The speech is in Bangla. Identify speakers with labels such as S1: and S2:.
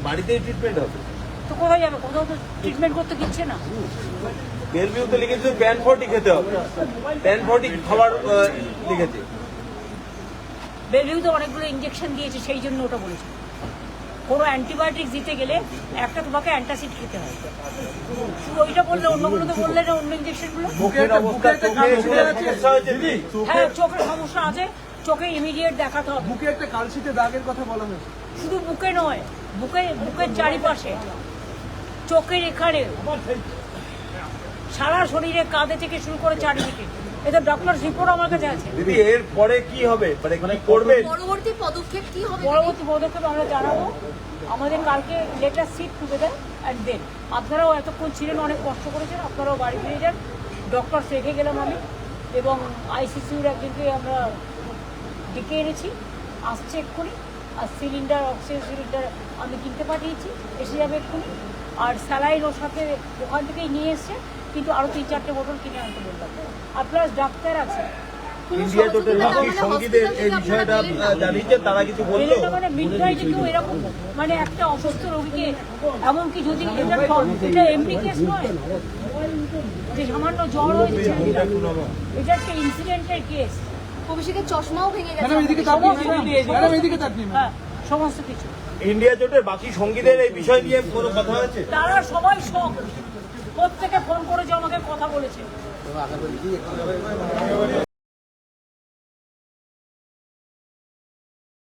S1: বাড়িতেই ট্রিটমেন্ট হবে।
S2: তো কোথায় যাবে? কোথাও তো ট্রিটমেন্ট করতে দিচ্ছে না।
S1: বেলভিউতে লিখেছে প্যান 40 খেতে হবে, প্যান 40 খাবার লিখেছে।
S2: বেলভিউতে অনেকগুলো ইঞ্জেকশন দিয়েছে, সেই জন্য ওটা বলেছে। কোনো অ্যান্টিবায়োটিক দিতে গেলে একটা তোমাকে অ্যান্টাসিড খেতে হয়। শুধু ওইটা বললে, অন্যগুলোতে বললে না, অন্য ইঞ্জেকশনগুলো। হ্যাঁ, চোখের সমস্যা আছে, চোখে ইমিডিয়েট দেখাতে হবে।
S3: বুকে একটা কালশিটে দাগের কথা বলা হয়েছে।
S2: শুধু বুকে নয়, বুকের চারিপাশে, চোখের এখানে, সারা শরীরে, কাঁধে থেকে শুরু করে চারিদিকে। এটা ডক্টর রিপোর্ট আমার কাছে আছে।
S1: দিদি এর পরে কি হবে, মানে কি করবে?
S4: পরবর্তী পদক্ষেপ কি হবে?
S2: পরবর্তী পদক্ষেপ আমরা জানাবো। আমাদের কালকে later sit together and then. আপনারাও এতক্ষণ ছিলেন, অনেক কষ্ট করেছেন, আপনারাও বাড়ি ফিরে যান। ডক্টর রেখে গেলাম আমি, এবং আইসিসিউর একজনকে আমরা ডেকে এনেছি, আসছে এক্ষুনি। আর সিলিন্ডার, অক্সিজেন সিলিন্ডার আমি কিনতে পাঠিয়েছি, এসে যাবে এক্ষুনি। আর স্যালাইন ওর সাথে ওখান থেকেই নিয়ে এসছে, কিন্তু আরও 3-4টে বোতল কিনে আনতে বললাম। আর প্লাস ডাক্তার আছে।
S1: ইন্ডিয়া জোটের বাকি সঙ্গীদের এই বিষয়টা জানিয়েছে, তারা কিছু বললো?
S2: মানে মিডনাইটে কেউ এরকম, মানে একটা অসুস্থ রোগীকে, এমনকি যদি এটা এমডি কেস নয় যে সামান্য জ্বর হয়েছে, এটা একটা ইনসিডেন্টের কেস।
S4: অভিষেকের চশমাও ভেঙে গেছে।
S2: হ্যাঁ, সমস্ত কিছু।
S1: ইন্ডিয়া জোটের বাকি সঙ্গীদের এই বিষয় নিয়ে কোনো কথা হয়েছে?
S2: তারা সবাই শখ, প্রত্যেকে ফোন করেছে আমাকে, কথা বলেছে।